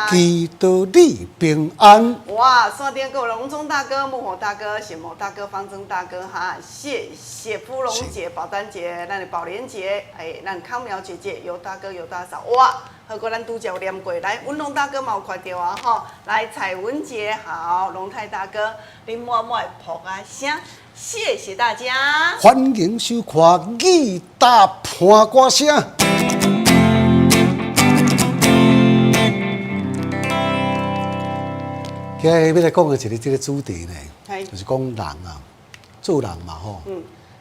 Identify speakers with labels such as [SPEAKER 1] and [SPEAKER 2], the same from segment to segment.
[SPEAKER 1] 祈祷你平安。
[SPEAKER 2] 哇，山顶各位隆中大哥、木火大哥、显谋大哥、方正大哥哈，谢谢芙蓉姐、宝丹姐、咱的宝莲姐，咱康苗姐姐、尤大哥、尤大嫂，哇，何过咱拄则有念过，来文龙大哥嘛有看到啊吼，来彩文姐好，龙泰大哥，林默默扑啊声，谢谢大家，
[SPEAKER 1] 欢迎收看义大判歌声。今日要来讲的这个主题呢，就是讲人啊，做人嘛吼，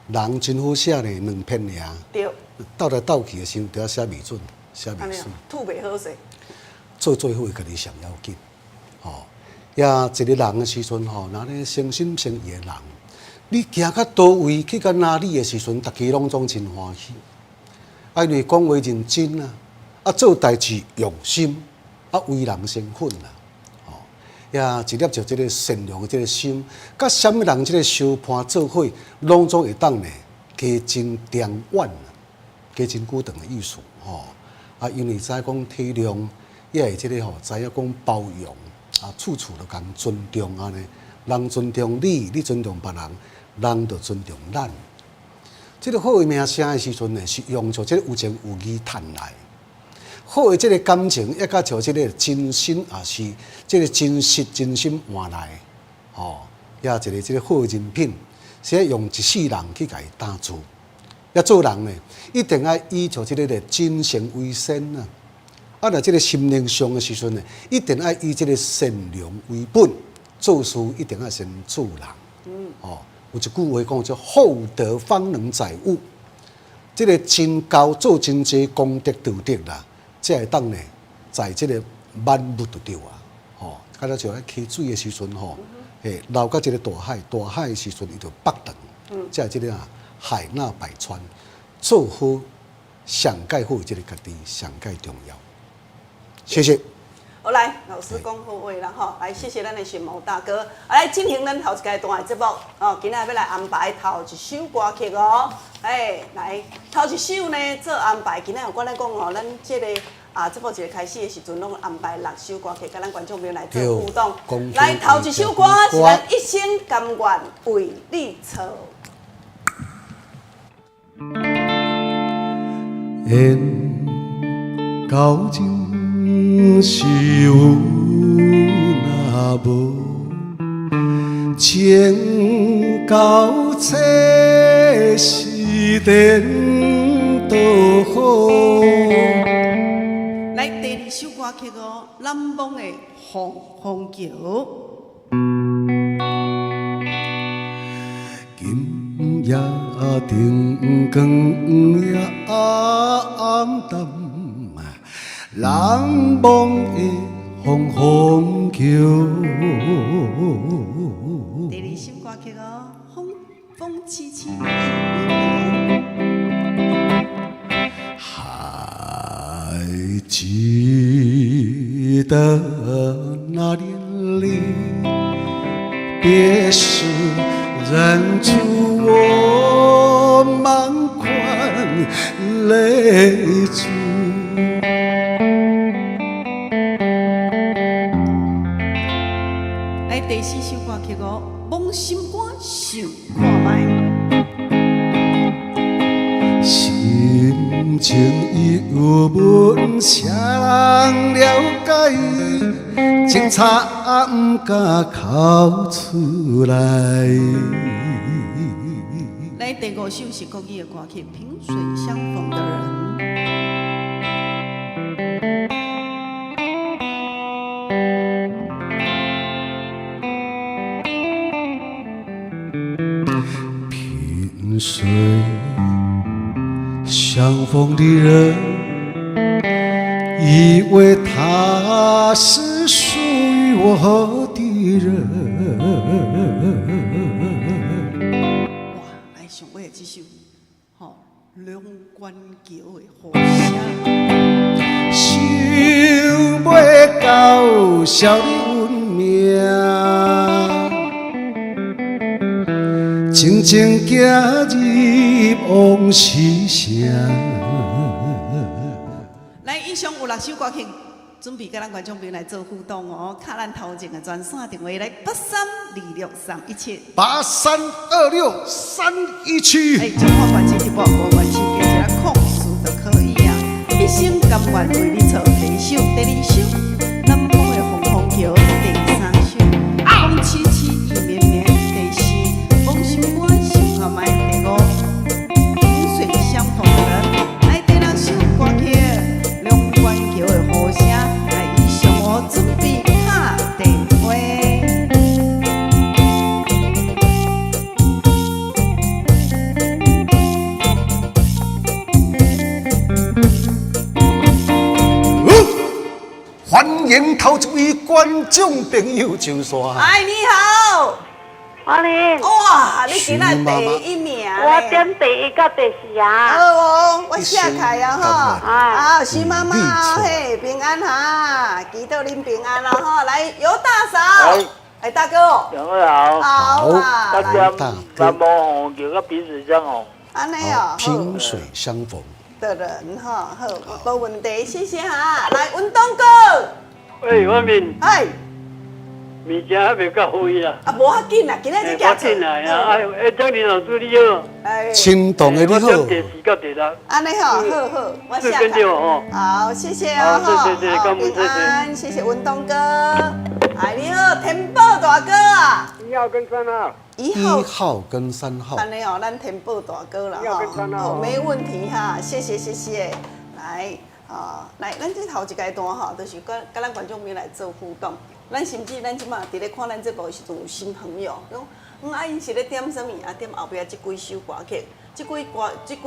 [SPEAKER 1] 人真好写呢，两篇尔，
[SPEAKER 2] 对，
[SPEAKER 1] 斗来斗去的时候，都要写美准，写美顺，
[SPEAKER 2] 吐袂好势，
[SPEAKER 1] 做最好的家己上要紧，吼，也一个人的时阵吼，若咧诚心诚意的人，你行到倒位去到哪里的时阵，大家拢总真欢喜，因为讲话认真啊，做代志用心，为人先分啦。也一粒就这个善良的这个心，甲什么人这个相伴做伙，拢总会当呢，加真长远，加真久长的意思吼。因为知讲体谅，也会这个吼，知影讲包容处处都讲尊重安尼，人尊重你，你尊重别人，人就尊重咱。这个好的名声的时阵呢，是用着这个有情有义赚来。好的，这个感情也甲像这个真心，也是这个真实真心换来，也一个这个好的人品，是要用一世人去甲伊打造。要做人呢，一定要以像这个真诚为先啊。若这个心灵上的时阵呢，一定要以这个善良为本，做事一定要先做人。有一句话讲叫厚德方能载物，这个真交做真济功德道德啦。才会当呢，在这个万物就对啊，甲咱像咧溪水的时阵流到这个大海的时阵，伊就北长，才会这个海纳百川，做好上盖好这个家己上盖重要。谢谢。
[SPEAKER 2] 好来，老师讲好话啦吼，来谢谢咱的显谋大哥，来进行咱头一阶段的节目今仔要来安排头一首歌曲哦，来头一首呢做安排，今仔有我来讲咱这个节目一个开始的时阵，拢安排6首歌曲，甲咱观众朋友来做互动。来头一首歌是咱一生甘愿为你唱。
[SPEAKER 1] 缘到今是有若无，情到这是颠倒好。
[SPEAKER 2] 来第2首歌曲哦，南方的虹桥。
[SPEAKER 1] 今夜灯光也暗淡，人梦的虹桥。
[SPEAKER 2] 第2首歌曲哦，风凄凄。
[SPEAKER 1] 还记得那年离别时，忍住我满眶泪珠。
[SPEAKER 2] 来第4首歌曲哦，梦心肝想看卖。
[SPEAKER 1] 心情郁闷，谁人了解？情差不敢哭出来。
[SPEAKER 2] 来第5首是国语的歌曲《萍水相逢的人》。
[SPEAKER 1] 萍水相逢的人，以为他是属于我的人。
[SPEAKER 2] 哇，来上尾的这首，两关桥的雨声，
[SPEAKER 1] 想袂到少你运命，静静行入往事城。
[SPEAKER 2] 来，以上有6首歌曲，准备跟咱观众朋友来做互动哦，卡咱头前的专线电话来83263177。
[SPEAKER 1] 83263177。
[SPEAKER 2] 哎，中华关系直播无关系，加一个控诉就可以啊。一生甘愿为你唱第一首、第二首，南方的凤凰桥第三首，风凄凄雨绵绵第四，风心肝心合埋第五，萍水相逢的人，来第六首歌曲，两关桥的和声，来以上我准备敲电话。
[SPEAKER 1] 欢迎头一位观众朋友上线。
[SPEAKER 2] 哎，你好，
[SPEAKER 3] 阿玲，
[SPEAKER 2] 哇，你今仔第一名呢
[SPEAKER 3] 我点第一到第四啊。
[SPEAKER 2] 好哦，我写开啊哈，
[SPEAKER 3] 哎
[SPEAKER 2] 啊，徐妈妈嘿，平安哈，祈祷您平安啦哈，来尤大嫂，哎大哥，
[SPEAKER 3] 两位好，
[SPEAKER 2] 好啊，
[SPEAKER 3] 大
[SPEAKER 2] 来，
[SPEAKER 3] 家南无红桥个彼此相逢。
[SPEAKER 2] 安尼哦，
[SPEAKER 1] 萍水相逢。
[SPEAKER 2] 的人哈，好，无问题，谢谢哈，来运动哥，
[SPEAKER 3] 喂，我面
[SPEAKER 2] 哎，
[SPEAKER 3] 物件还未到位啦。
[SPEAKER 2] 啊，无要紧啦，今仔日
[SPEAKER 3] 我进来啊，哎，张林老师你好。
[SPEAKER 2] 哎，
[SPEAKER 1] 青动的你好。
[SPEAKER 3] 我点第四到第六。
[SPEAKER 2] 安尼好，好好，我写
[SPEAKER 3] 跟
[SPEAKER 2] 开。
[SPEAKER 3] 着哦。
[SPEAKER 2] 好，谢谢哦，
[SPEAKER 3] 好谢谢
[SPEAKER 2] 好
[SPEAKER 3] 感恩
[SPEAKER 2] 平安，谢谢文东哥。哎，你好，天宝大哥啊
[SPEAKER 3] 1号跟3号。
[SPEAKER 1] 1号跟3号。
[SPEAKER 2] 安尼哦，咱天宝大哥了哈，哦，没问题哈，谢谢谢谢。来，来，咱这头一阶段哈，就是跟咱观众朋友来做互动。咱甚至咱即马伫咧看咱节目的时阵，有新朋友讲，阿因是咧点什么？啊，点后壁即几首歌曲，即几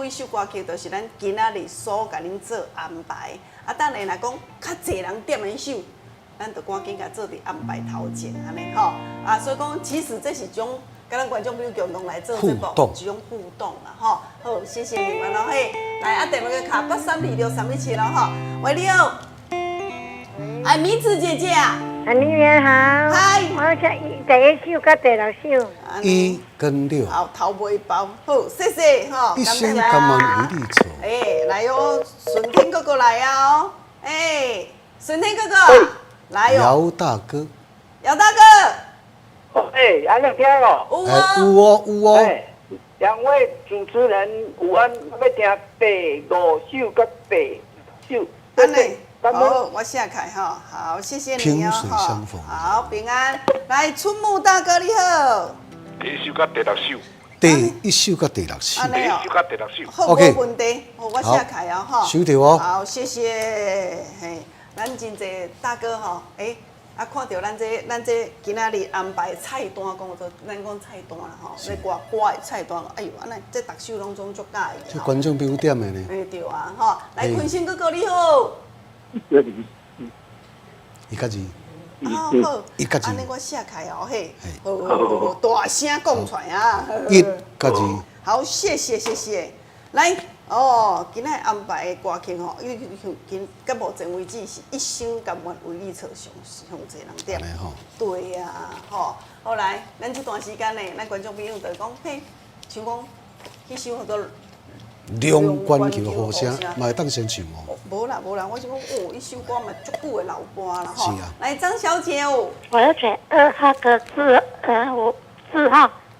[SPEAKER 2] 首歌曲，就是咱今仔日所甲恁做安排。啊，等下若讲较侪人点的首。 咱就赶紧甲做伫安排头前安尼吼，啊，所以讲其实这是种跟咱观众朋友共同来做节目，一种互动啦吼。好，谢谢你们咯嘿。来，啊，电话个卡83263177咯吼。喂，你好，哎，米子姐姐啊，
[SPEAKER 3] 你们好。
[SPEAKER 2] 嗨，
[SPEAKER 3] 我写第一首甲第六首。
[SPEAKER 1] 1跟6。
[SPEAKER 2] 好，头尾包，好，谢谢吼。
[SPEAKER 1] 一生甘愿为你做。
[SPEAKER 2] 哎，来哦，顺天哥哥来啊哦，哎，顺天哥哥。 来哟，
[SPEAKER 1] 姚大哥，
[SPEAKER 2] 姚大哥，
[SPEAKER 3] 哎，安尼听哦。
[SPEAKER 2] 有啊，
[SPEAKER 1] 有哦有哦。
[SPEAKER 3] 两位主持人午安，我要听第5首甲第6首。
[SPEAKER 2] 安尼，好，我写开哈，好，谢谢你哦，
[SPEAKER 1] 萍水相逢
[SPEAKER 2] 好，平安，来，春木大哥你好，
[SPEAKER 4] 第一首甲第六首，
[SPEAKER 1] 第1首甲第6首。
[SPEAKER 2] 安尼哦
[SPEAKER 4] 第一首甲第六首。
[SPEAKER 2] 好，无问题，好，我写开啊哈，
[SPEAKER 1] 收到哦。
[SPEAKER 2] 好，谢谢，嘿。 咱真侪大哥吼，啊，看到咱这今仔日安排菜单，讲做咱讲菜单啦吼，咧歌的菜单，哎呦，安尼这逐首拢总足介意
[SPEAKER 1] 这观众朋友点的呢？
[SPEAKER 2] 哎，对啊，吼，来，坤生哥哥你好，
[SPEAKER 1] 伊家己。
[SPEAKER 2] 好，
[SPEAKER 1] 一甲二
[SPEAKER 2] 安尼我写开哦，嘿，好，大声讲出来啊
[SPEAKER 1] ，1甲2。
[SPEAKER 2] 好，谢谢，来。 哦，今仔安排的歌曲吼，今到目前为止是一生甘愿为你唱上侪人点。对呀，吼，后来咱这段时间呢，咱观众朋友就讲，嘿，像讲迄首叫做《
[SPEAKER 1] 两关桥和声》，嘛会当先唱哦。
[SPEAKER 2] 无啦，我是讲，哦，一首歌嘛足久的老歌啦，吼。
[SPEAKER 1] 是啊。
[SPEAKER 2] 来，张小姐哦。
[SPEAKER 3] 我要选2号跟4号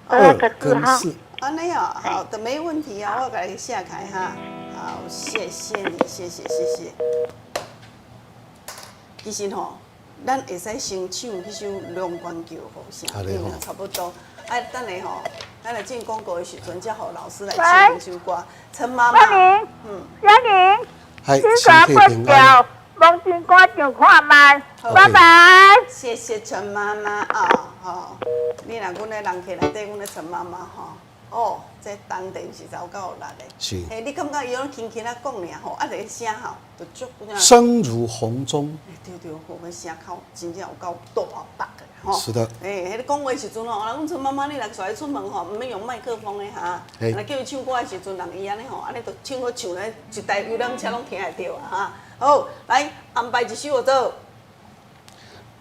[SPEAKER 3] ，2跟4号。
[SPEAKER 2] 安尼啊，好的，没问题啊，我给你下开哈。好，谢谢你，谢谢。其实吼，咱会使先唱迄首《两关桥和声》，差不多。哎，等下吼，咱来进广告的时阵，才互老师来唱这首歌。陈妈妈，
[SPEAKER 3] 嘉玲，
[SPEAKER 1] 嗨，
[SPEAKER 3] 身
[SPEAKER 1] 身体平安。
[SPEAKER 3] 梦境歌就看慢，
[SPEAKER 1] 拜
[SPEAKER 3] 拜。
[SPEAKER 2] 谢谢陈妈妈啊，吼，你若阮咧人客内底，阮咧陈妈妈吼。 哦，这当电是糟够有力的。
[SPEAKER 1] 是。
[SPEAKER 2] 嘿，你感觉伊拢轻轻啊讲尔吼，啊，个声吼，就足
[SPEAKER 1] 声如洪钟。
[SPEAKER 2] 对，吼，个声口真正有够大白的吼。
[SPEAKER 1] 是的。
[SPEAKER 2] 迄你讲话时阵吼，阮村妈妈你若出来出门吼，毋免用麦克风的哈。若叫伊唱歌的时阵，人伊安尼吼，安尼就唱好唱咧，一台游览车拢听会到啊哈。好，来安排一首做《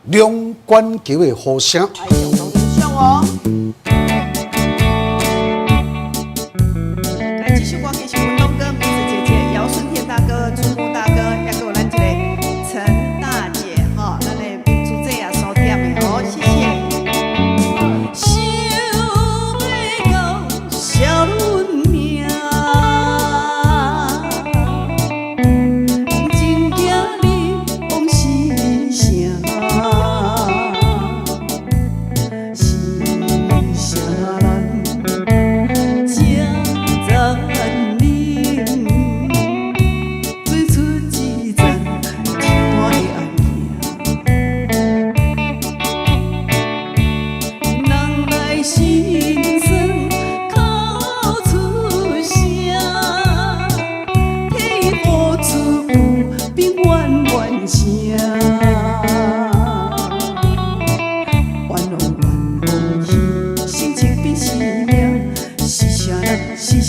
[SPEAKER 1] 两关桥的和声》。
[SPEAKER 2] 哎，上头欣赏哦。 这首歌曲是文东哥、梅子姐姐、姚顺天大哥、春木大哥，也有咱这个陈大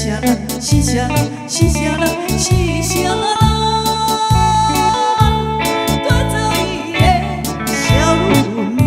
[SPEAKER 5] 谢咱，谢谢咱，谢谢咱，谢谢咱，带走伊的笑容命。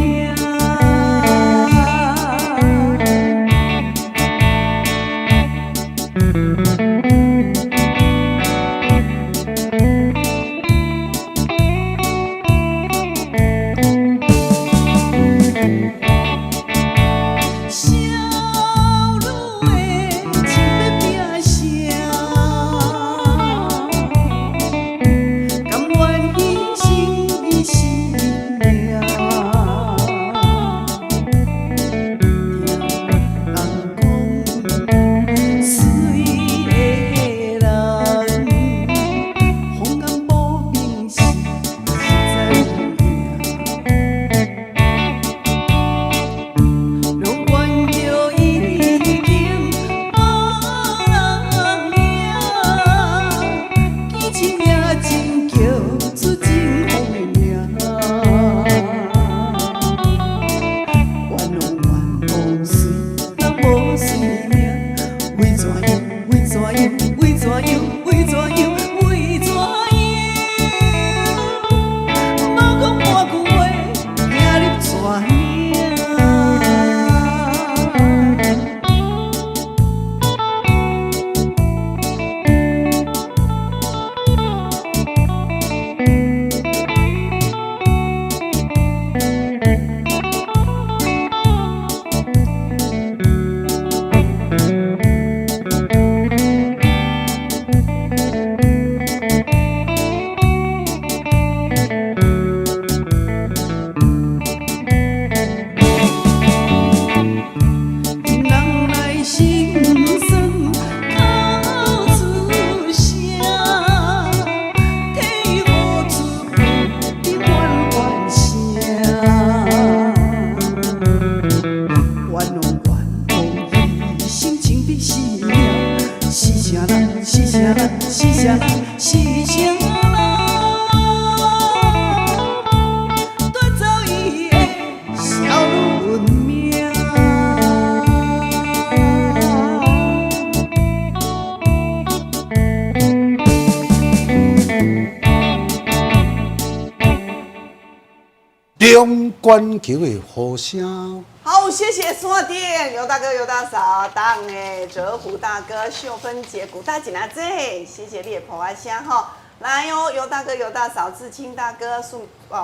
[SPEAKER 1] 中关球的呼声。
[SPEAKER 2] 好，谢谢山店尤大哥、尤大嫂，当诶哲虎大哥、秀芬姐、古大姐啊这，谢谢你的捧爱声吼。来哦，尤大哥、尤大嫂、志清大哥、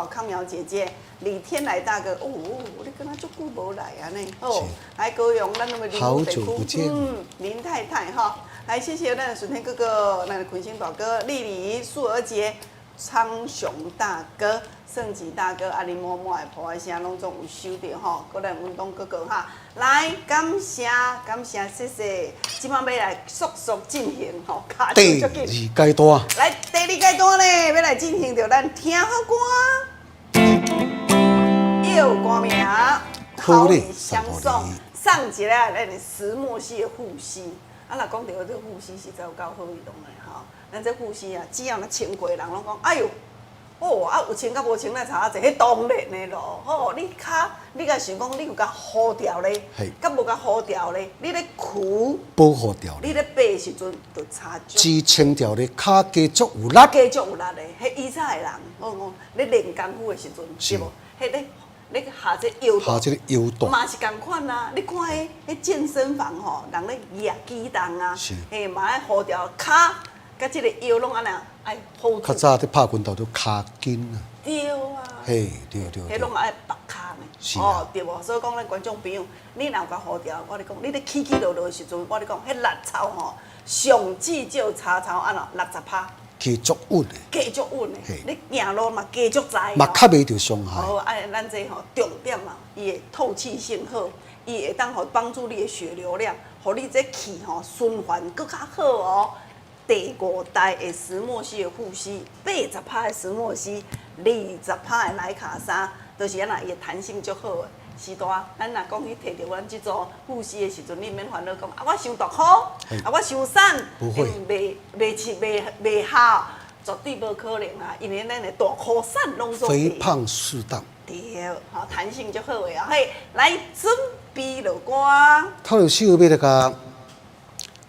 [SPEAKER 2] 康苗姐姐、李天来大哥，你跟他足久无来啊呢？哦，来高雄，咱那么
[SPEAKER 1] 好久不见。
[SPEAKER 2] 林太太哈，来谢谢咱的顺天哥哥、咱的坤星宝哥、丽丽、素儿姐、昌雄大哥。盛吉大哥、林嬷嬷的婆声拢总有收到吼，个咱运动哥哥哈，来感谢感谢，谢谢，即摆要来速速进行吼，卡
[SPEAKER 1] 第二阶段。
[SPEAKER 2] 来第二阶段咧，要来进行着咱听好歌，又有歌名，好礼相送。上一个咱的石墨烯的护膝，若讲到这个护膝实在有够好用的吼，咱这护膝啊，只要若穿过的人拢讲，哎呦。有穿甲无穿来差者，迄当然的咯。你骹，你甲想讲，你有甲好调咧，甲无甲好调咧，你咧裤
[SPEAKER 1] 保护掉，
[SPEAKER 2] 你咧爬时阵就差少。
[SPEAKER 1] 支撑掉咧，骹加足有力。
[SPEAKER 2] 加足有力的，迄以前的人，我咧练功夫的时阵，对无？迄咧下这腰
[SPEAKER 1] 下这个腰带，
[SPEAKER 2] 嘛是共款啊！你看迄健身房吼，人咧举举重啊，嘛爱好调骹。甲即个腰拢安那爱 hold 住。
[SPEAKER 1] 较早伫拍拳头都骹筋啊。
[SPEAKER 2] 对啊。
[SPEAKER 1] 嘿，对。
[SPEAKER 2] 迄拢爱绑骹呢。
[SPEAKER 1] 是啊。
[SPEAKER 2] 对无？所以讲咱观众朋友，你若有甲好调，我咧讲，你咧起起落落的时阵，我咧讲，迄力操吼，上至少差安怎60%。
[SPEAKER 1] 加足稳的。
[SPEAKER 2] 加足稳的。你行路嘛加足在。
[SPEAKER 1] 嘛较袂着伤害。
[SPEAKER 2] 哦，咱这吼重点嘛，伊的透气性好，伊会当互帮助你的血流量，互你这气吼循环更较好哦。第5代的石墨烯的护膝，80%的石墨烯，20%的莱卡莎，都是安那伊的弹性足好的。是大，咱若讲去摕到咱即组护膝的时阵，你免烦恼讲我伤大颗，我伤瘦，袂好，绝对无可能啊！因为咱的大颗瘦拢做
[SPEAKER 1] 肥胖适当。
[SPEAKER 2] 对，好弹性足好的啊！嘿，来准备落歌。
[SPEAKER 1] 透着手要来甲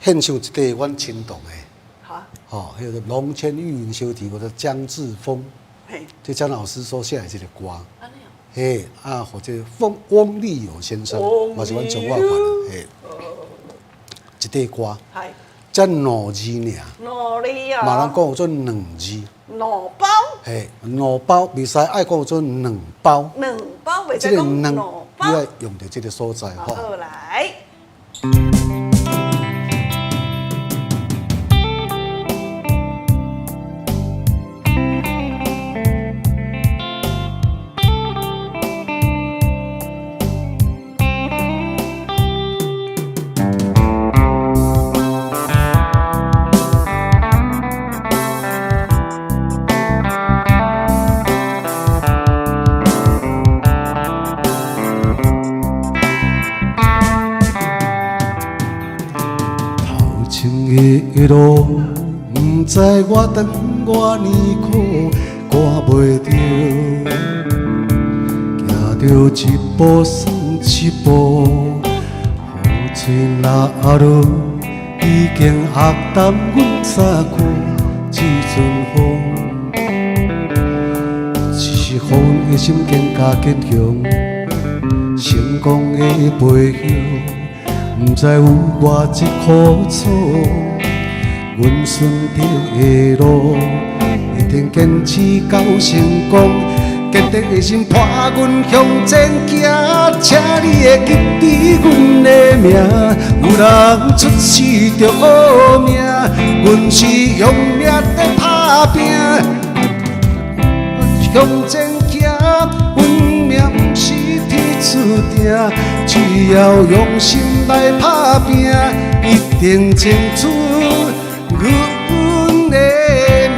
[SPEAKER 1] 献唱一个阮亲同的，
[SPEAKER 2] 好啊，
[SPEAKER 1] 吼，迄个龙千玉云修题，或者江志峰，
[SPEAKER 2] 嘿，
[SPEAKER 1] 这江老师所写的这个歌，
[SPEAKER 2] 安尼哦，
[SPEAKER 1] 嘿啊，或者翁立友先生，嘛是阮中华馆的，嘿，一个歌，
[SPEAKER 2] 嗨，
[SPEAKER 1] 才两字尔，
[SPEAKER 2] 努力啊，
[SPEAKER 1] 嘛人讲有做两字，
[SPEAKER 2] 两包，
[SPEAKER 1] 嘿，两包袂使爱讲有做两包，
[SPEAKER 2] 两包袂
[SPEAKER 1] 这个
[SPEAKER 2] 使讲
[SPEAKER 1] 两，
[SPEAKER 2] 两
[SPEAKER 1] 你
[SPEAKER 2] 包。
[SPEAKER 1] 要用到这个所在吼。
[SPEAKER 2] 好来，
[SPEAKER 1] 头前的路，不知我长我年苦，赶袂着，行着一步算一步，雨水落落，已经压淡阮衫裤，这阵风，只是风的心更加坚强，成功的背后。不知有偌一苦楚，阮顺着的路，一定坚持到成功。坚定的心伴阮向前行，请你会记住阮的名。有人出世着好命，阮是用命在打拼。向前行，阮命不是天注定，只要用心来打拼，一定争取阮的命。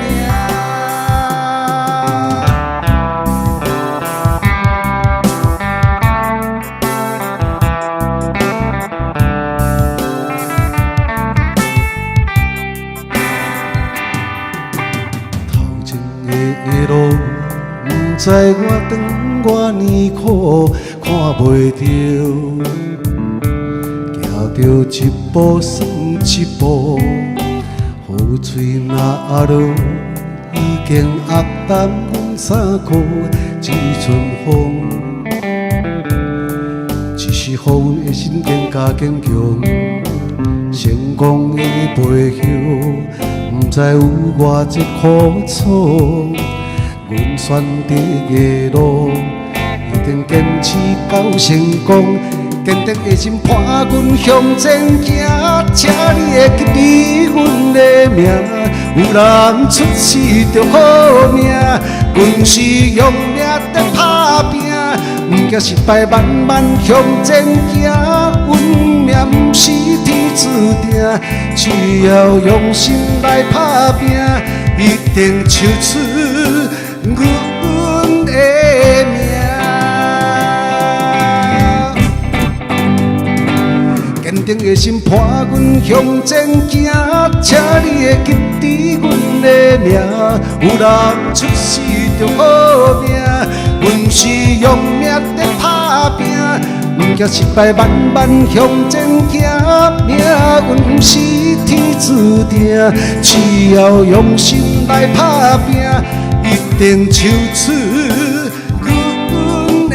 [SPEAKER 1] 头前的路。不知我长我年苦，看袂着，行着一步算一步，雨水若落，已经压淡阮衫裤。这阵风，只是风的心更加坚强，成功的背后，不知有偌一苦楚。阮选择的路，一定坚持到成功。坚定的心伴阮向前行，请你会记住阮的名。有人出世着好命，阮是用命在打拼。不惊失败，慢慢向前行。阮命不是天注定，只要用心来打拼，一定唱出。阮的命，坚定的心伴阮向前行，请你会记住阮的名。有人出世着好命，阮是用命在打拼。不惊失败，慢慢向前行。命运不是天注定，只要用心来打拼。一定唱出阮的名。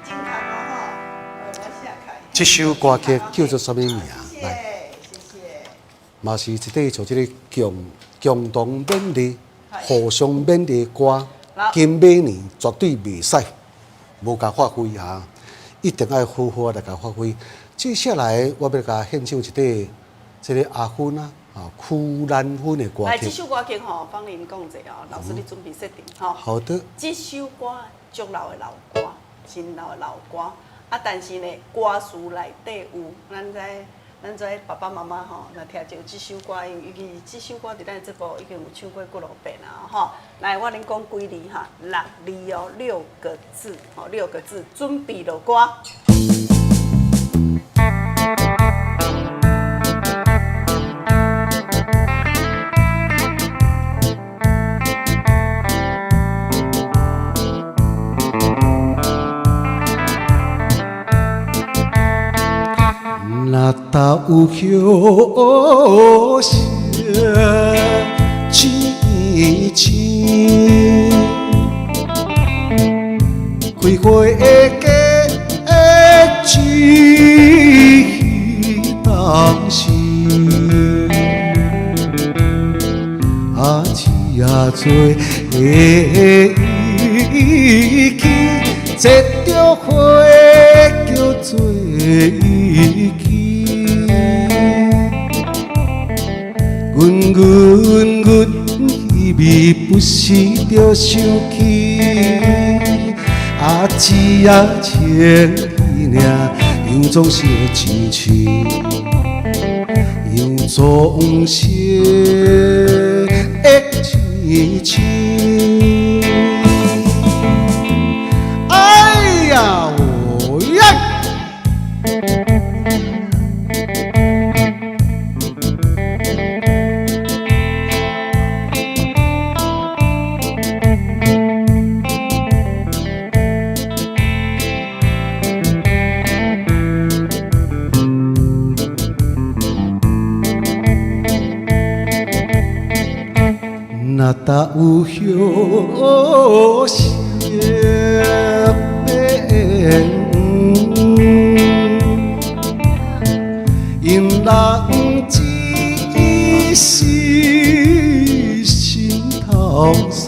[SPEAKER 2] 健康哦吼，我下开。
[SPEAKER 1] 这首歌曲叫做什么名？
[SPEAKER 2] 谢
[SPEAKER 1] 来。
[SPEAKER 2] 谢谢。
[SPEAKER 1] 嘛是一块像这个共同勉励、互相勉励的歌。今明年绝对袂使无甲发挥啊！一定要好好来甲发挥。接下来我要甲献唱一块这个阿芬啊，曲兰芬的歌
[SPEAKER 2] 来，这
[SPEAKER 1] 曲。
[SPEAKER 2] 首歌曲吼，帮您讲者哦，老师你准备设定吼。
[SPEAKER 1] 好的。
[SPEAKER 2] 这首歌足老的老歌，真老的老歌。啊，但是呢，歌词内底有咱知咱做爸爸妈妈吼，若听着这首歌，因为尤其这首歌伫咱节目已经有唱过几落遍啊吼。来，我恁讲几字哈，6字哦，6个字哦，6个字，准备落歌。
[SPEAKER 1] 那豆香声青青，开花的枝当时，啊枝啊做的意气，结着花叫做意气。阮稀微不时着想起，啊姊啊情意尔，样总是会亲像，样总是会亲像。哎呀，哦呀！那豆香声变，因人只是心头酸，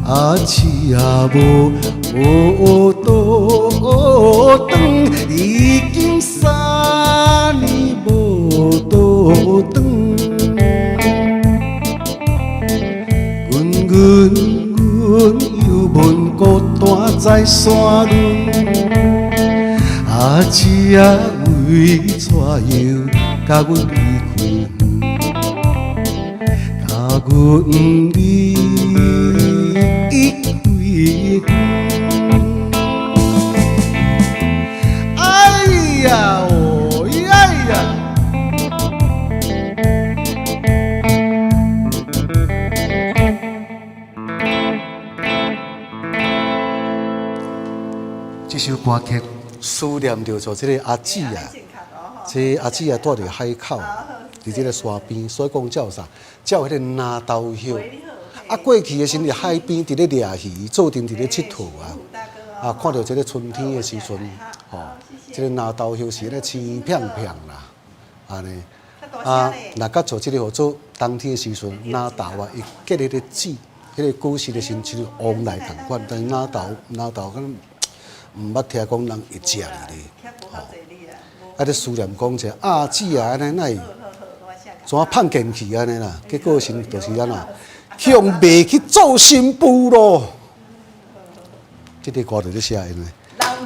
[SPEAKER 1] 啊痴啊无倒转，已经3年无倒转。阮又问孤单在山仑，啊姊啊为怎样甲阮离开，甲阮离开。哎呀哦呀呀！这首歌曲思念着做这个阿姊啊，这阿姊啊住伫海口，伫这个山边，所以讲叫啥？叫迄个拿豆香。啊，过去的时伫海边伫咧掠鱼，做阵伫咧佚佗啊。啊，看到这个春天的时阵，吼，这个拿豆香是咧青片片啦，安尼。啊，若甲做这个号做冬天的时阵，拿豆啊，伊结迄个籽，迄个果实的时阵像往来同款，但是拿豆可能。毋捌听讲人会食哩咧，吼！啊，咧思念讲者阿姊啊，安尼哪会怎啊胖进去安尼啦？结果就是安那，向卖去做新妇咯。这个歌就咧写因为，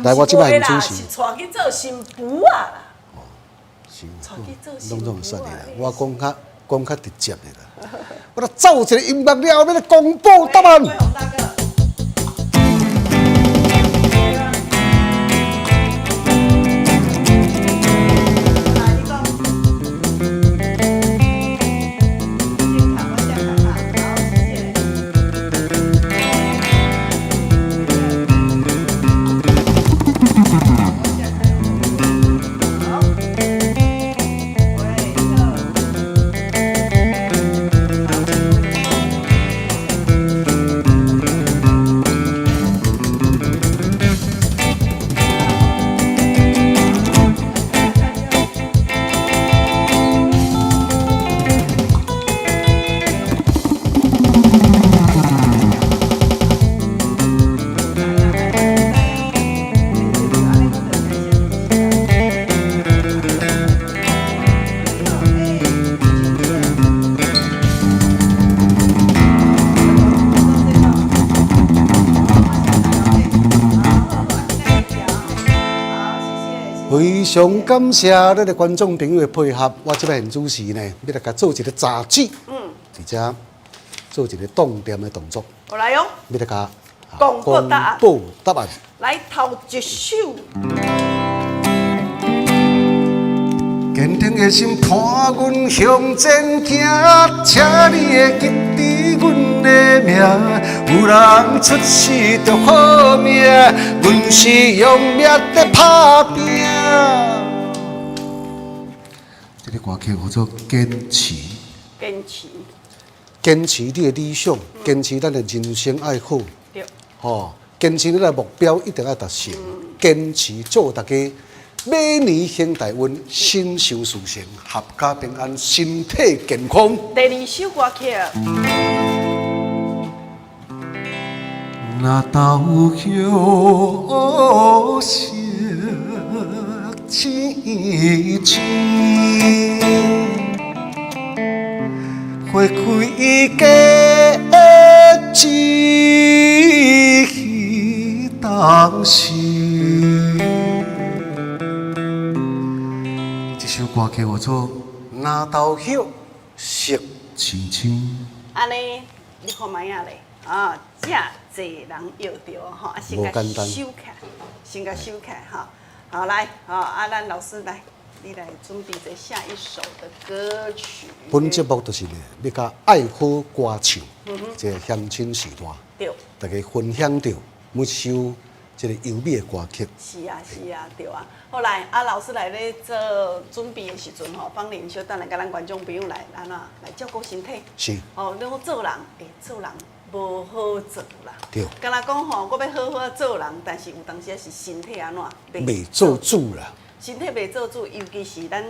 [SPEAKER 1] 来我即摆很主持。
[SPEAKER 2] 是带去做新妇啊啦。
[SPEAKER 1] 哦，是，拢总说的啦。我讲较直接的啦。我来奏一个音乐了，要来公布答案。常感谢咱的观众朋友的配合，我这边现主持呢，要来甲做一个杂志，而且做一个动点的动作，
[SPEAKER 2] 我来哟，
[SPEAKER 1] 要来甲
[SPEAKER 2] 公布答案
[SPEAKER 1] 公布答案。
[SPEAKER 2] 来头一首。
[SPEAKER 1] 坚定的心伴阮向前行，请你会记住阮的名。有人出世着好命，阮是用命在打拼。这个歌曲叫做坚持。
[SPEAKER 2] 坚持，
[SPEAKER 1] 坚持你的理想，坚持咱的人生爱好，
[SPEAKER 2] 对，
[SPEAKER 1] 吼，坚持你的目标一定要达成，坚持祝大家每年兴大运，心想事成，合家平安，身体健康。
[SPEAKER 2] 第二首歌曲，
[SPEAKER 1] 那豆叶色青青，花开价只许当时。这首歌叫做《那豆叶色青青》。
[SPEAKER 2] 安尼你看卖啊咧，啊，遮济人摇着吼，啊，先甲
[SPEAKER 1] 无简单
[SPEAKER 2] 收起来，先甲收起来哈。好来，啊，咱老师来，你来准备这下一首的歌曲。
[SPEAKER 1] 本节目就是呢，要甲爱好歌唱，这个乡亲时代，
[SPEAKER 2] 对，
[SPEAKER 1] 大家分享到每首这个优美的歌曲。
[SPEAKER 2] 是啊，是啊，对啊。后来啊，老师来咧做准备的时阵吼，帮连小等来甲咱观众朋友来安怎来照顾身体。
[SPEAKER 1] 是，
[SPEAKER 2] 哦，你讲做人，做人无好做啦。
[SPEAKER 1] 对。
[SPEAKER 2] 敢若讲吼，我要好好做人，但是有当时是身体安怎
[SPEAKER 1] 袂做主啦。
[SPEAKER 2] 身体袂做主，尤其是咱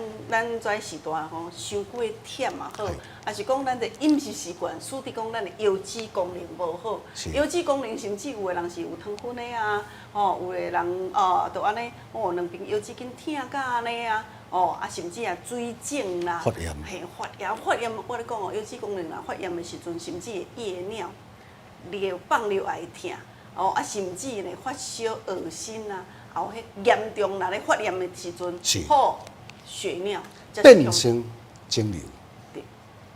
[SPEAKER 2] 这时代吼，伤过忝也好，还是讲咱的饮食习惯，使得讲咱的腰子功能无好。腰子功能甚至有的人是有糖分的啊，吼，有的人就安尼，两边腰子紧疼甲安尼啊，啊甚至啊水肿啦，
[SPEAKER 1] 发炎，
[SPEAKER 2] 嘿发炎，我咧讲腰子功能啦，发炎的时阵，甚至会夜尿、放尿也会疼，啊甚至呢发烧、恶心啊。后迄严重啦，咧发炎的时阵，好血尿，
[SPEAKER 1] 变成肿瘤。
[SPEAKER 2] 对，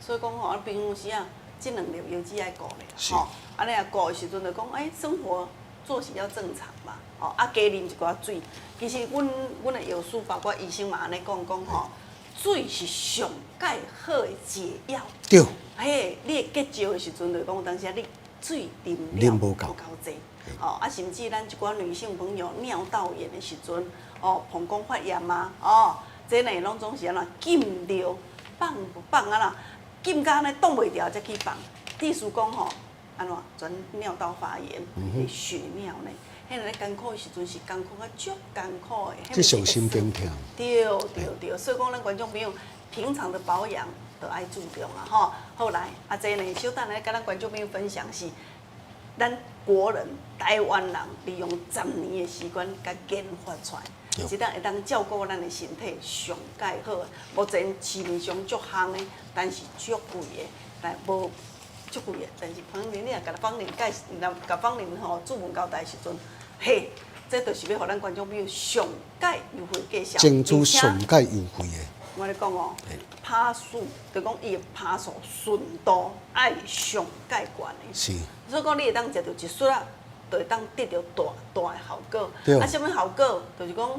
[SPEAKER 2] 所以讲吼，平时啊，这两粒腰子爱顾咧，吼，安尼啊顾的时阵就讲，生活作息要正常嘛，啊加啉一寡水。其实阮的药师，包括医生嘛，安尼讲吼，水是上解好的解药。
[SPEAKER 1] 对。
[SPEAKER 2] 嘿，你结石的时阵，就讲当时你水啉无够济。啊，甚至咱一寡女性朋友尿道炎的时阵，膀胱发炎啊，这呢拢总是安怎禁尿放不放啊啦，禁甲安尼挡袂牢才去放，意思讲吼，安怎转尿道发炎，会血尿呢？迄个咧艰苦的时阵是艰苦啊，足艰苦的。
[SPEAKER 1] 这伤心惊痛。
[SPEAKER 2] 对，所以讲咱观众朋友平常的保养都爱注重啊，吼。后来啊，这呢小等来甲咱观众朋友分享是。咱国人、台湾人利用10年的时间，甲研发出来，是会当照顾咱的身体上介好。目前市面上足项的，但是足贵的，但无足贵的。但是芳龄你若甲芳龄介，甲芳龄吼注文交代时阵，嘿，这就是要互咱观众朋友上介优惠价格，
[SPEAKER 1] 争取上介优惠的。
[SPEAKER 2] 我咧讲哦，拍数就讲伊的拍数顺度爱上介悬的。
[SPEAKER 1] 是。
[SPEAKER 2] 所以讲，你会当食到一束啊，就会当得到大的效果。啊，什么效果？就是讲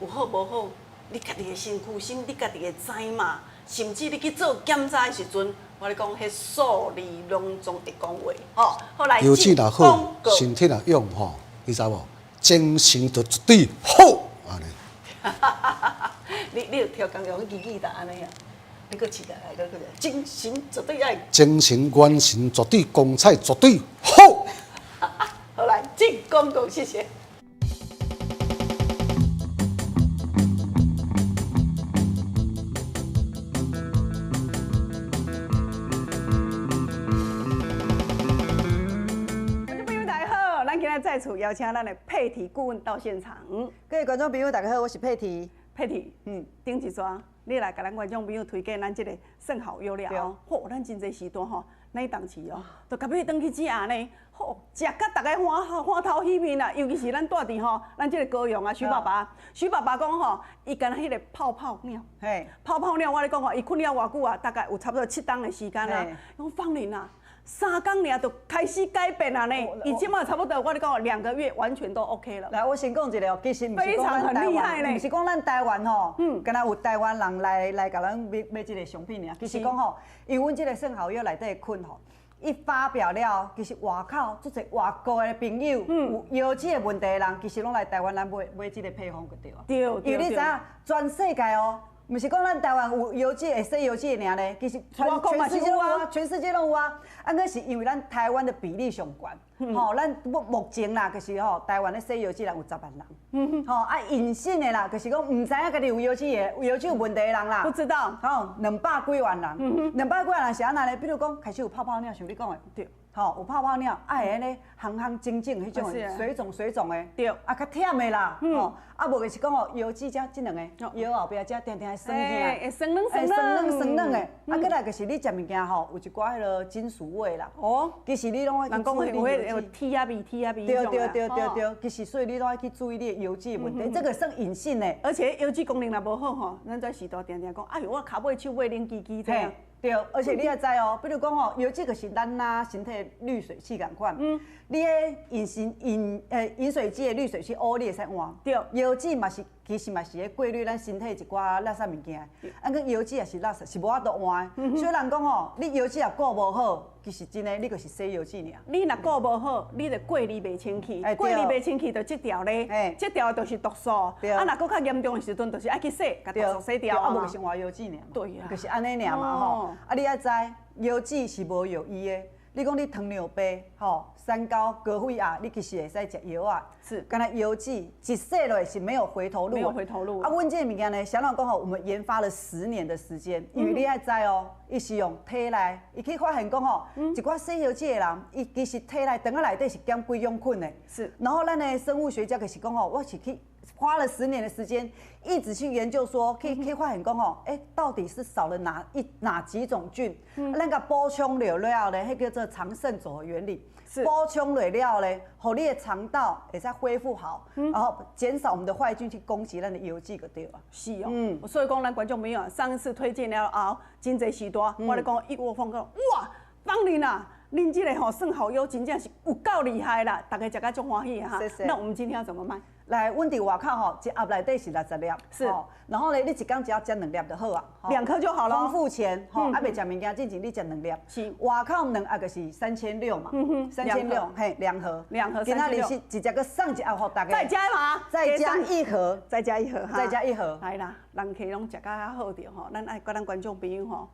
[SPEAKER 2] 有好无好，你家己的身躯心，你家己会知嘛。甚至你去做检查的时阵，我咧讲，迄数字拢总会讲话。吼，后来
[SPEAKER 1] 腰子若好，身体若勇吼，你知无？精神就绝对好安尼。
[SPEAKER 2] 你有调工用语答安尼啊？你搁试下来，搁精神绝对爱。
[SPEAKER 1] 精神元神绝对光彩，绝对好。
[SPEAKER 2] 好来，进广告，谢谢。观众朋友大家好，咱今日在厝邀请咱的佩提顾问到现场。
[SPEAKER 6] 各位观众朋友大家好，我是佩提。
[SPEAKER 2] 佩提，顶一桩，你来甲咱观众朋友推荐咱这个圣好优料哦。嚯，咱真侪时段吼，那档期哦，就甲要转去食呢，好食甲大家欢头喜面啦。尤其是咱住伫吼，咱这个高雄啊，徐爸爸讲吼，伊干迄个泡泡鸟，
[SPEAKER 6] 嘿，
[SPEAKER 2] 泡泡鸟，我咧讲吼，伊困了偌久啊，大概有差不多7天的时间啊。讲芳玲啊。3天尔就开始改变啊呢，伊即马差不多我咧讲2个月完全都 OK 了。
[SPEAKER 6] 来，我先讲一个哦，其实不是
[SPEAKER 2] 非常很厉害呢，
[SPEAKER 6] 不是讲咱台湾吼，敢若有台湾人来甲咱买这个商品尔。其实讲吼，因为阮这个算好友内底困吼，一发表了，其实外口做侪外国的朋友有腰子的问题的人，其实拢来台湾咱买这个配方就对啊。
[SPEAKER 2] 对，
[SPEAKER 6] 因为你知影，全世界哦。毋是讲咱台湾有腰子会洗腰子的尔咧，其实全世界拢有啊，全世界拢有啊。可是因为咱台湾的比例上悬，吼，咱目前啦，就是吼，台湾的洗腰子人有10万人，吼，隐性的啦，就是讲毋知影家己有腰子有问题的人啦，
[SPEAKER 2] 不知道，
[SPEAKER 6] 吼，200几万人，200几万人是安那咧？比如讲开始有泡泡鸟，像你讲的，
[SPEAKER 2] 对。
[SPEAKER 6] 吼，有泡泡鸟，会安尼行整迄种水肿的，
[SPEAKER 2] 对，
[SPEAKER 6] 啊较忝的啦，吼，啊无就是讲哦，腰子遮这两个，腰后壁遮定定会酸起
[SPEAKER 2] 会酸软
[SPEAKER 6] 的，啊，再来就是你食物件吼，有一寡迄落金属味啦，
[SPEAKER 2] 哦，
[SPEAKER 6] 其实你拢要去注意你
[SPEAKER 2] 有铁啊味，
[SPEAKER 6] 对，其实所以你拢要去注意你的腰子的问题，这个算隐性的，
[SPEAKER 2] 而且腰子功能若无好吼，咱在时代定定讲，哎呦，我骹尾手尾冷叽叽这样。
[SPEAKER 6] 对，而且你也知哦，比如讲哦，腰子就是咱身体滤水器共款，你的饮水机的滤水器污你会使换，
[SPEAKER 2] 对，
[SPEAKER 6] 腰子嘛是其实嘛是咧过滤咱身体一寡垃圾物件，个腰子也是垃圾，是无法度换的。所以人讲哦，你腰子也顾无好，其实真的你就是洗腰子尔。
[SPEAKER 2] 你若顾无好，你就过滤袂清气，过滤袂清气就这条咧，这条就是毒素。啊，若搁较严重的时阵，就是爱去洗，把毒素洗掉
[SPEAKER 6] 啊，无就是换腰子尔。
[SPEAKER 2] 对啊，
[SPEAKER 6] 就是安尼尔嘛吼。啊，你也知腰子是无药医的。你讲你糖尿病、吼三高、高血压，你其实会使食药啊。
[SPEAKER 2] 是，
[SPEAKER 6] 干那腰子一洗落是没有回头路。
[SPEAKER 2] 没有回头路。
[SPEAKER 6] 啊，阮这个物件呢，小老讲吼，我们研发了10年的时间，因为你爱知哦，伊是用体内，伊去发现讲吼，一寡洗腰子的人，伊其实体内肠仔内底是减几氧菌的。
[SPEAKER 2] 是。然
[SPEAKER 6] 后咱的生物学家就是讲吼，我是去。花了10年的时间，一直去研究说，可以发现讲哦，到底是少了哪几种菌？那个补充了了咧，迄叫做长胜组合原理。补充了了咧，互你的肠道会使恢复好，然后减少我们的坏菌去攻击咱的腰子个对吧？
[SPEAKER 2] 是哦，所以讲咱观众朋友上一次推荐了后，真侪时段，我咧讲一窝蜂讲，哇，芳玲啊！恁这个吼算好友真正是有够厉害啦，大家食甲足欢喜哈。那我们今天要怎么卖？
[SPEAKER 6] 来，阮伫外口吼，一盒内底是60粒，
[SPEAKER 2] 是。
[SPEAKER 6] 然后呢，你一天只要食2粒就好啊
[SPEAKER 2] ，2颗就好了。
[SPEAKER 6] 丰富前吼，还袂食物件之前，你食2粒。
[SPEAKER 2] 是。
[SPEAKER 6] 外口2盒就是3600嘛，3600，嘿，2盒。
[SPEAKER 2] 2盒。
[SPEAKER 6] 今仔日是直接个送一盒给大家。
[SPEAKER 2] 再加吗？
[SPEAKER 6] 再加1盒，
[SPEAKER 2] 再加1盒哈。
[SPEAKER 6] 再加1盒。
[SPEAKER 2] 来啦，人客拢食甲好着吼，咱爱甲咱观众朋友吼，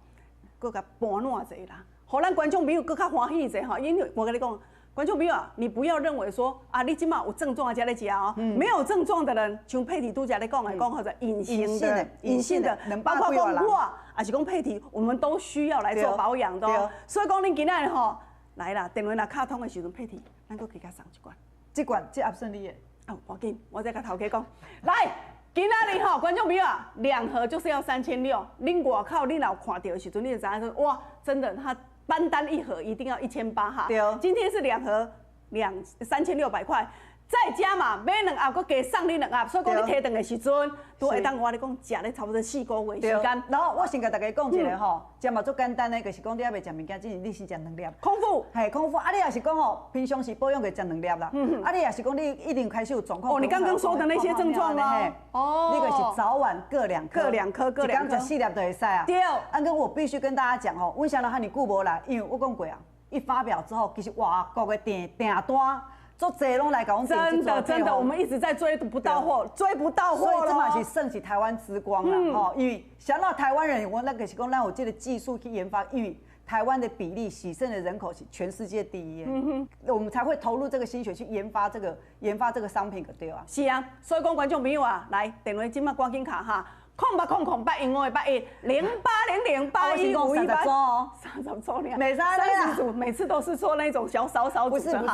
[SPEAKER 2] 搁甲搬烂者啦。互咱观众朋友更较欢喜者哈，因为我跟你讲，观众朋友啊，你不要认为说啊，你今嘛有症状的才来食哦，没有症状的人，像佩蒂拄才咧讲的，讲或者隐性的，包括讲我，还是讲佩蒂，我们都需要来做保养的哦。所以讲恁今仔日吼来啦，电话若卡通的时阵，佩蒂，咱搁给他送一罐，
[SPEAKER 6] 这盒算你的。
[SPEAKER 2] 哦，我紧，我再甲头家讲，来。今仔日吼，观众朋友啊，2盒就是要3600，恁外口恁若看到的时阵，你就知影说，哇，真的，它单1盒一定要1800哈。
[SPEAKER 6] 对。
[SPEAKER 2] 今天是2盒，3600块，再加嘛，买2盒，佮加送你2盒，所以讲你摕顿的时阵，都会当我咧讲，食咧差不多4个月时间。
[SPEAKER 6] 然后我先甲大家讲一个吼，食嘛足简单的，就是讲你还袂食物件之前，你先食2粒。
[SPEAKER 2] 空腹。
[SPEAKER 6] 嘿，空腹。啊，你也是讲吼，平常时保养就食2粒啦。啊，你也是讲你一定开始有状况。
[SPEAKER 2] 哦，你刚刚说的那些症状呢？
[SPEAKER 6] 哦。那个是早晚各2颗。
[SPEAKER 2] 各2颗，各2颗。
[SPEAKER 6] 一天食4粒就会使啊。
[SPEAKER 2] 对。
[SPEAKER 6] 啊，跟我必须跟大家讲吼，为啥呢？哈，你顾无来，因为我讲过啊，一发表之后，其实外国的订单。做这拢来搞
[SPEAKER 2] 真的，我们一直在追不到货了，所以
[SPEAKER 6] 这嘛是算是台湾之光啦，吼，因为想到台湾人，我那个是讲让我这个技术去研发，因为台湾的比例洗肾的人口是全世界第1，我们才会投入这个心血去研发这个商品，对啊。
[SPEAKER 2] 是啊，所以讲观众朋友啊，来电话今麦赶紧卡哈。0800810800815158。
[SPEAKER 6] 哦，
[SPEAKER 2] 30组呢？
[SPEAKER 6] 没差啦
[SPEAKER 2] 30组，每次都是做那种小组的哈。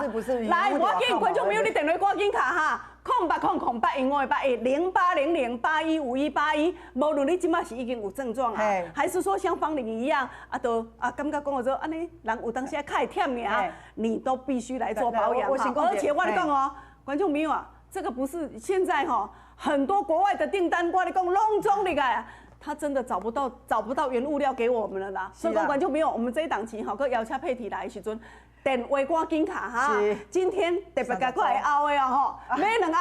[SPEAKER 6] 不是
[SPEAKER 2] 来，我给观众朋友，你电话赶紧卡哈。0800810800815181，无论你即马是已经有症状啊，还是说像方玲一样感觉讲我说安尼人有当时较会忝尔，你都必须来做保养哈。而且我跟你讲哦，观众朋友啊，这个不是现在哈，很多国外的订单，我跟你讲拢总入来啊。他真的找不到原物料给我们了啦，所以讲观众朋友，我们这一档期哈，佮邀请佩蒂来的时阵，电话赶紧卡哈。今天特别甲快后的哦吼，买两盒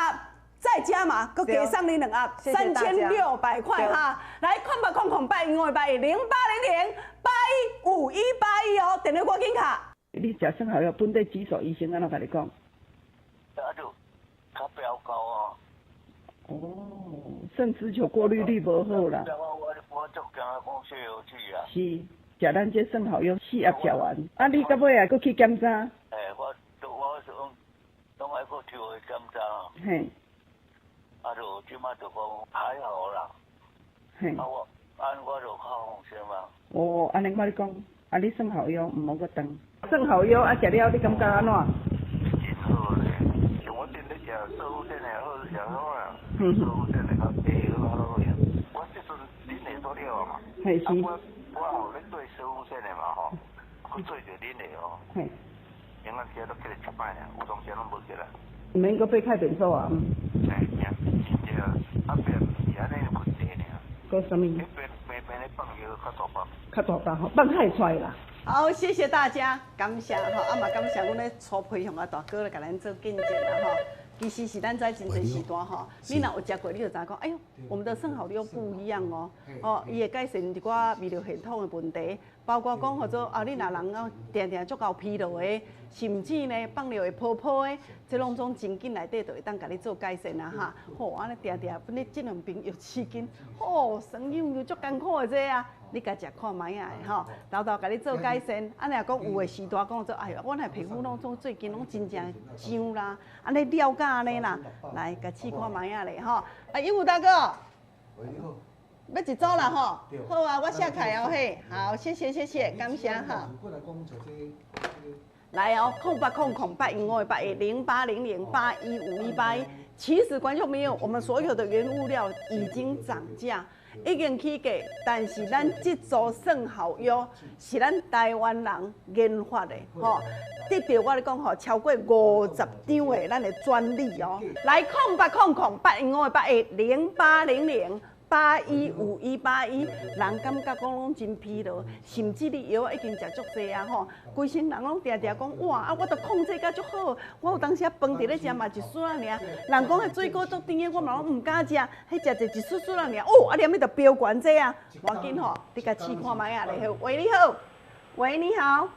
[SPEAKER 2] 再加码，佮加送你两盒，3600块哈。来08008108000800815181哦，电话赶紧卡。
[SPEAKER 7] 你食生蚝药，本地指数医生安怎甲你讲？
[SPEAKER 8] 就较标高哦。
[SPEAKER 7] 哦，肾丝球过滤率无好啦。
[SPEAKER 8] 我足惊讲血油脂啊。
[SPEAKER 7] 是，食咱这生蚝药4盒食完，啊，你到尾啊，搁去检查？
[SPEAKER 8] 我拢爱搁抽去检查。
[SPEAKER 7] 嘿。
[SPEAKER 8] 就即马就讲还好啦。
[SPEAKER 7] 嘿。
[SPEAKER 8] 我就较放心嘛。
[SPEAKER 7] 哦，安尼我你讲，你生蚝药唔好搁动。生蚝药食了，你感觉安怎？
[SPEAKER 8] 真好咧，像我顶咧食舒服点的好食好啊。舒服点的较低好呀。我即阵恁会做了嘛？
[SPEAKER 7] 嘿是。
[SPEAKER 8] 我后咧做舒服点的嘛吼，我做着恁的哦。
[SPEAKER 7] 嘿。
[SPEAKER 8] 永远起来都起来7摆尔，有当时拢无起来。
[SPEAKER 7] 唔免搁买开便所啊。
[SPEAKER 8] 对，边是安尼问题尔。
[SPEAKER 7] 搁什么？
[SPEAKER 8] 边咧放药较大包。
[SPEAKER 7] 较大包吼，放太出来啦。
[SPEAKER 2] 好，谢谢大家，感谢哈，嘛感谢阮咧初培养大哥来甲咱做见证啦哈。其实是咱在真侪时段吼，你若有食过，你就知讲，哎呦，我们的生蚝料不一样哦，伊会改善一寡泌尿系统的问题，包括讲或者你若人定足够疲劳的，甚至呢放尿会泡泡的，这拢种真紧内底就会当甲你做改善啊哈。好，安尼定，你这两边又刺激，生养又足艰苦的这啊。你家食看卖啊吼，豆豆甲你做改善。安尼若讲有诶时段讲做，哎呦，我那皮肤拢最近拢真正痒啦，安尼了解安尼啦，来甲试看卖啊咧吼。鹦鹉大哥，要一组啦吼。好啊，我写开哦嘿。好，谢谢，感谢哈。来哦，0800810800815151。其实观众朋友，我们所有的原物料已经涨价。已经起价，但是咱这组生蚝药是咱台湾人研发的，吼，得到我咧讲吼，超过50张的咱的专利哦。来08008108000800815181，人感觉讲拢真疲劳，甚至你药已经食足济啊吼，规身人拢定讲哇我都控制甲足好，我有当时饭伫咧食嘛一丝仔尔，人讲迄水果足甜的，我嘛拢唔敢食，迄食者一丝丝仔尔，念迄着标悬这啊，赶紧吼，你甲试看卖啊，你好，喂你好，喂你好。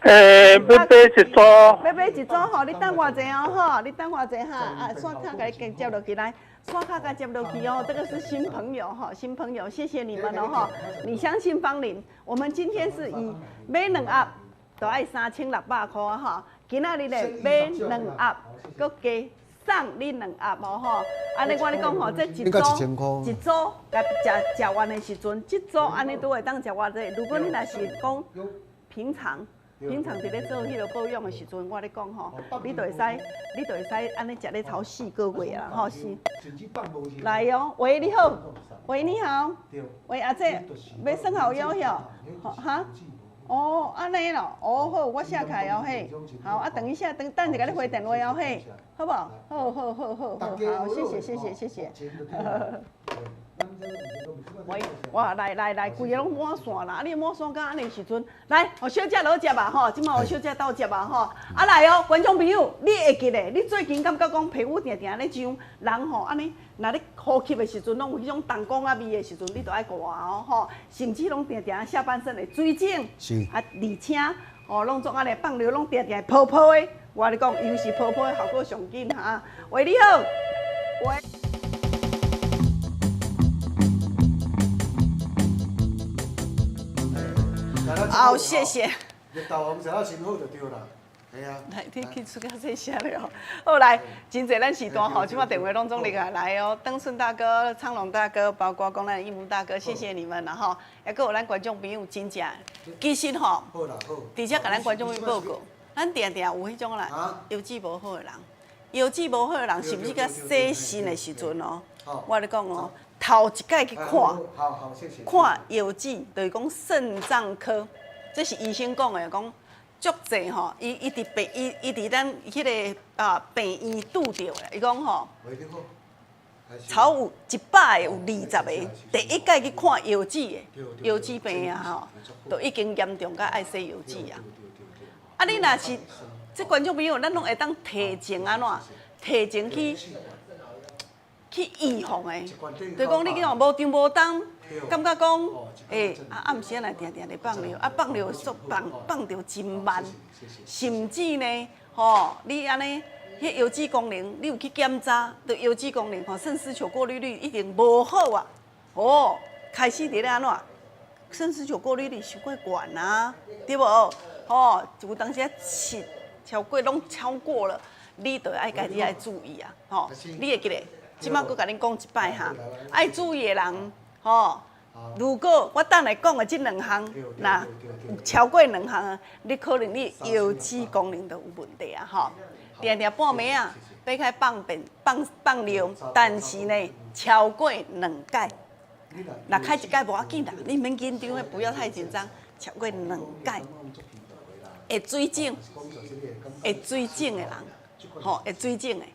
[SPEAKER 3] 要买一组。
[SPEAKER 2] 要买一组吼，你等我者哦吼，你等我者哈，刷卡甲你接落去来。刷卡甲接落去哦，这个是新朋友哈，新朋友，谢谢你们哦哈。你相信芳龄，我们今天是以买2盒都要3600块啊哈，今仔日咧买2盒，佮加送你2盒哦吼。安尼我咧讲吼，这一组甲食完的时阵，这组安尼都会当食偌济。如果你若是讲平常伫咧做迄个保养的时阵，我咧讲吼，你就会使安尼食咧头4个月啦，吼是。来哦，喂你好，喂你好，喂阿姐，要生蚝药哟，哈？哦，安尼咯，哦好，我写开哦嘿，好啊，等一下，等一下你回电话哦嘿，好不好？好，好，谢谢。喂，哇，来，规个拢满线啦！啊，你满线到安尼时阵，来，互小姐落食吧吼，即马互小姐倒食吧吼。啊来哦，观众朋友，你会记咧？你最近感觉讲皮肤定咧痒，人吼安尼，若你呼吸的时阵，拢有迄种东光啊味的时阵，你都爱挂哦吼，甚至拢定下半身的水肿，
[SPEAKER 1] 是
[SPEAKER 2] 啊，而且哦，拢总安尼放尿拢定泡泡的。我咧讲，尤其泡泡的效果上紧哈。喂，你好，喂。好，谢谢。
[SPEAKER 1] 绿豆黄食到真好就对啦。系啊，
[SPEAKER 2] 来，你去出较细声了哦。好来，真侪咱时段吼，即马电话拢总入来哦。登顺大哥、昌隆大哥，包括讲咱的义务大哥，谢谢你们啦吼。还佫有咱观众朋友真正，其实吼，
[SPEAKER 1] 好啦好。
[SPEAKER 2] 直接甲咱观众朋友报告，咱定定有迄种啦，腰子无好的人，腰子无好的人，是毋是甲洗肾的时阵哦？我咧讲哦，头一摆去看，
[SPEAKER 1] 好，谢谢。
[SPEAKER 2] 看腰子，就是讲肾脏科，这是医生讲的，讲足济吼，伊伫咱迄个病院拄着的，伊讲吼，超有100个有20个，第一届去看腰子的，腰子病啊吼，都已经严重到爱洗腰子啊。啊，你若是这观众朋友，咱拢会当提前安怎？提前去预防的，就讲你讲无张无当，感觉讲，暗时来定定咧放尿，放尿速放着真慢，甚至呢，你安尼，迄腰子功能，你有去检查，对腰子功能肾丝球过滤率一定无好啊，开始伫咧安怎？肾丝球过滤率伤过悬啊，对无？有当时超过拢超过了，你就爱家己爱注意啊，你会记得？即摆佫甲恁讲一摆哈，爱注意的人，如果我等下讲的这2项，那有超过2项，你可能你腰子功能就有问题啊，定定半暝啊，要开放尿，但是呢，超过2届，若开1届无要紧啦，你免紧张，不要太紧张，超过2届，会水肿的人，会水肿的。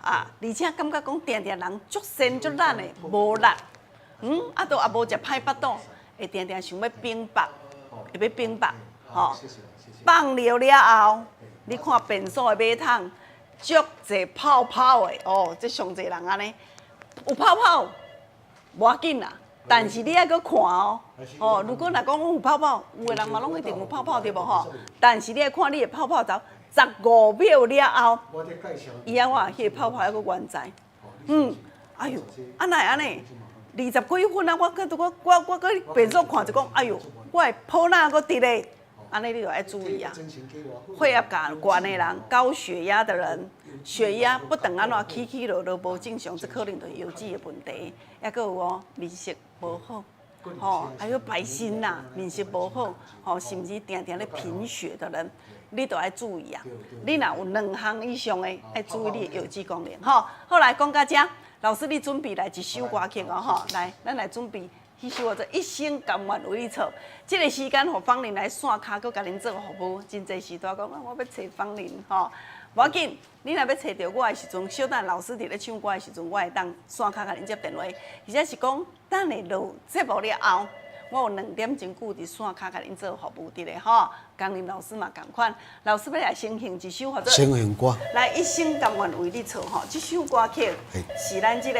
[SPEAKER 2] 而且感觉讲定定人足身足懒的，无力，都也无食歹腹肚，会定定想要冰腹，会要冰腹，放尿了后，你看便所的马桶，足侪泡泡的，这上侪人安尼，有泡泡，无要紧啦，但是你爱搁看如果若讲有泡泡，有的人嘛拢一定有泡泡对无但是你爱看你的泡泡走。15秒了后，伊安怎迄个泡泡还佫原在？哎呦，哪会安尼？20几分啊！我搁便所看就讲，哎呦，我的泡哪佫伫咧？安尼你就要注意啊！血压悬的人、高血压的人，血压不等安怎起落落无正常，这可能就是腰子的问题。还佫有面色无好，还有白心啦，面色无好，甚至定定咧贫血的人。你都要注意啊！你若有2项以上的，要注意你的腰子功能好，来讲到这，老师你准备来一首歌曲来，咱来准备迄首叫做《一生甘愿为你错》。这个时间，互芳玲来线卡，佮甲恁做服务。真侪时段讲，我要找芳玲无要紧，你若要找到我的时阵，小等老师伫咧唱歌的时阵，我会当线卡甲恁接电话，而且是讲等下录节目了后。我有2点钟固伫线卡甲恁做服务伫咧江林老师嘛共款，老师要来先行一首或者
[SPEAKER 1] 先行歌，
[SPEAKER 2] 来一生甘愿为你错这首歌曲是咱这个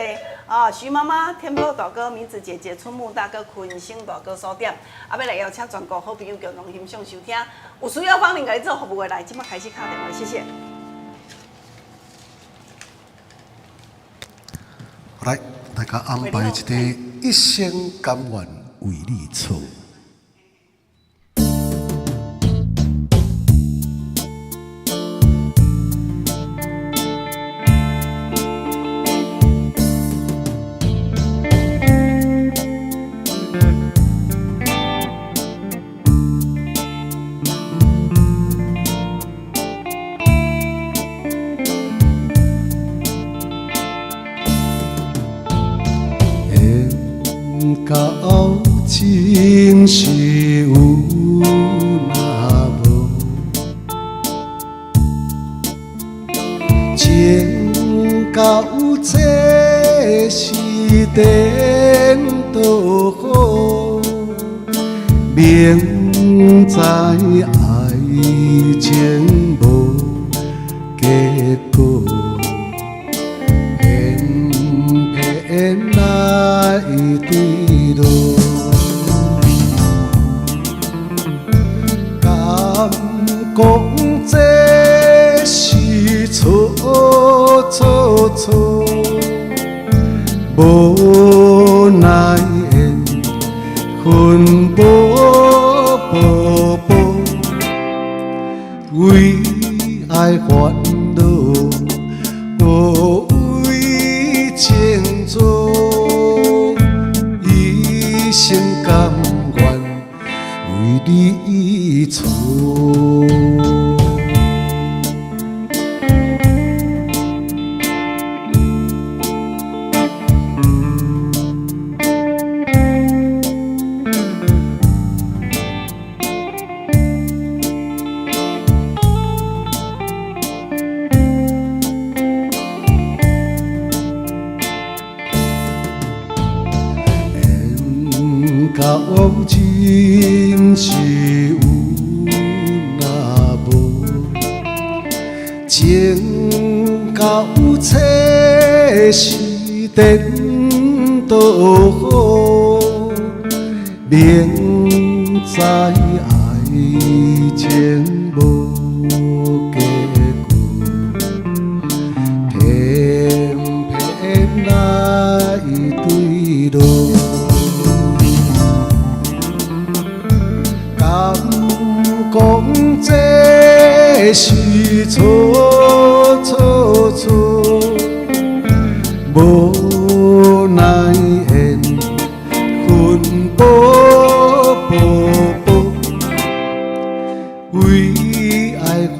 [SPEAKER 2] 徐妈妈、天波大哥、明子姐姐、春木大哥、坤星大哥所点，要来邀请全国好朋友共同欣赏收听。有需要芳玲甲你做服务的来，即马开始敲电话，谢谢。
[SPEAKER 1] 来，大家安排一个一生甘愿。为你错。到真是有那无，情到这时颠倒好，明知爱情无结果，偏偏来对路。讲这是错错错，无奈缘分薄薄薄，为爱烦恼，无为情做，一生甘愿为你错。到真是有若无，情到切是颠倒好，明知爱情无结果，偏偏来对路。讲这是错错错，无奈缘分薄薄薄，为爱烦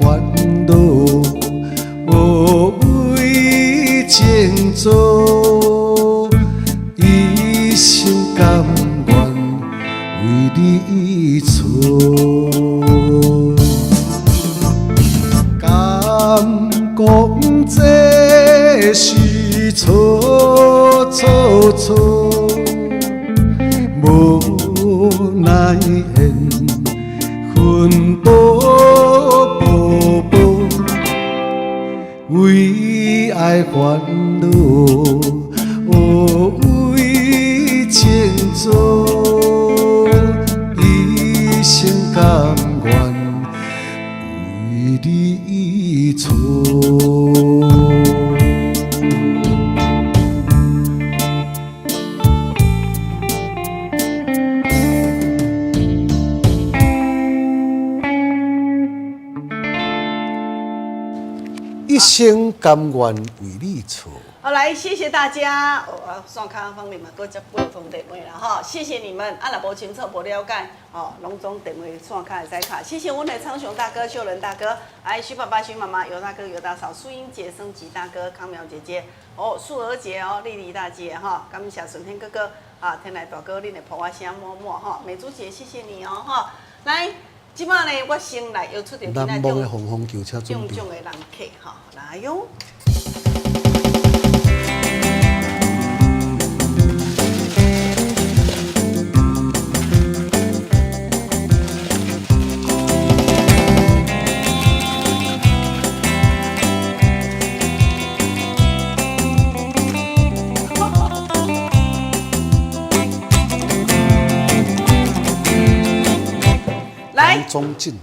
[SPEAKER 1] 恼，无为情做，一生甘愿为你错。讲这是错错错，无奈缘分薄薄薄，为爱烦恼，为情做，一生甘愿为你错。一生甘愿为你错。
[SPEAKER 2] 好，来，谢谢大家。线卡方面嘛，搁接8通电话啦，吼，谢谢你们。若无清楚、无了解，拢总电话线卡会使卡。谢谢我们的苍雄大哥、秀伦大哥，徐爸爸、徐妈妈、尤大哥、尤大嫂、素英姐、升级大哥、康苗姐姐，素娥姐丽丽大姐，感谢顺天哥哥，天来大哥，恁的婆花声默默，美珠姐，谢谢你哦，来，即摆呢，我先来邀出着今仔种
[SPEAKER 1] 的红红轿车准备
[SPEAKER 2] 种的人客，来哟。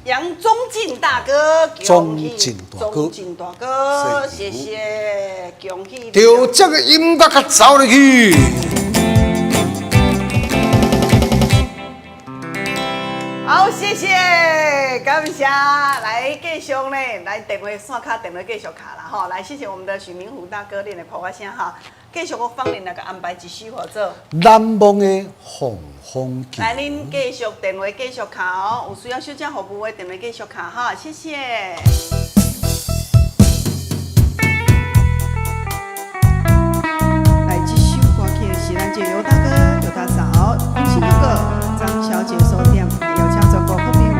[SPEAKER 2] 杨宗进大哥，
[SPEAKER 1] 宗进大哥，
[SPEAKER 2] 谢谢，恭喜！
[SPEAKER 1] 就这个音乐给走入去。
[SPEAKER 2] 好，谢谢，感谢，来继续呢，来电话线卡，电话继续卡啦吼，来谢谢我们的许明虎大哥，恁的破我声哈，继续我方面来个安排一首合作。
[SPEAKER 1] 难忘的红红记。
[SPEAKER 2] 来，恁继续电话继续卡哦，有需要小姐服务的电话继续卡哈，谢谢。来，这首歌曲是咱这刘大哥、刘大嫂、恭喜哥哥、张小姐收店，有请全国后面为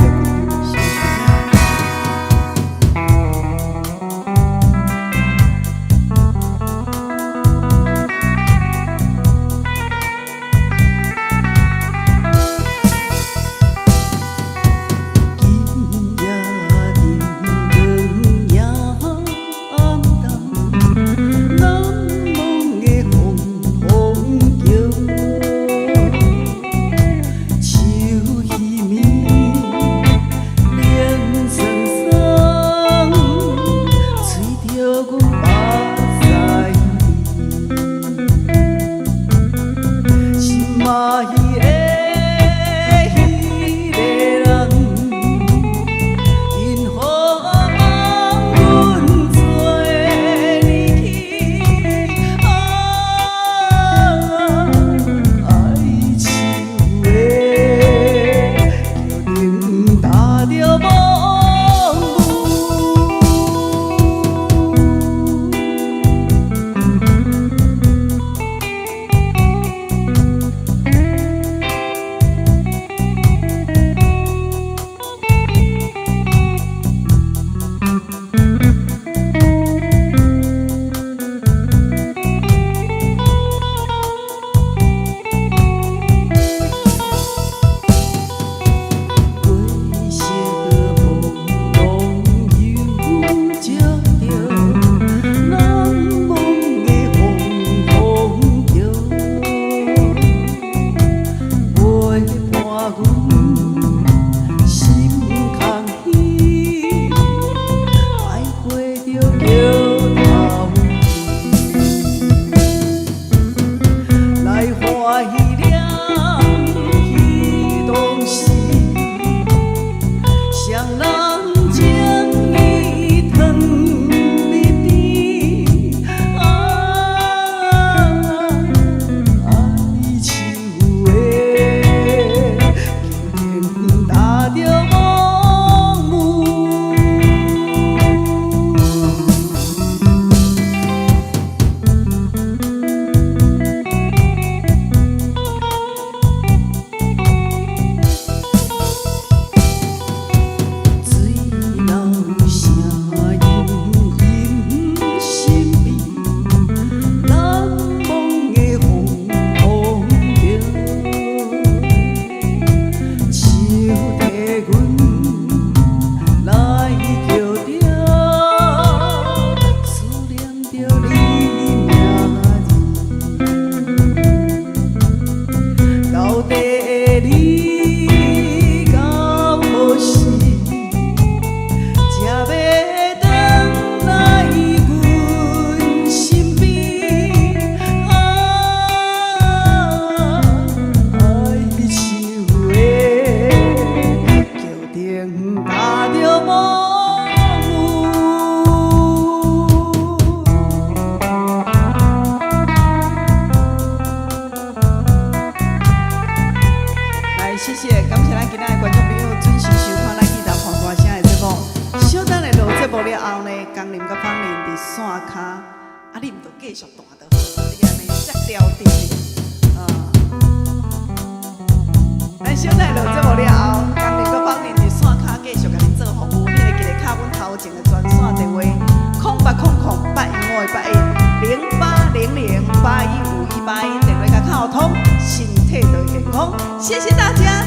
[SPEAKER 2] 目了后呢，江林甲芳林伫线骹，啊，你毋着继续弹就好，你安尼才调调的。咱小奈落节目了后，江林甲芳林伫线骹继续甲恁做服务，你会记得敲阮头前的专线电话0800815181，0800815181，电话甲敲通，身体就会健康。谢谢大家。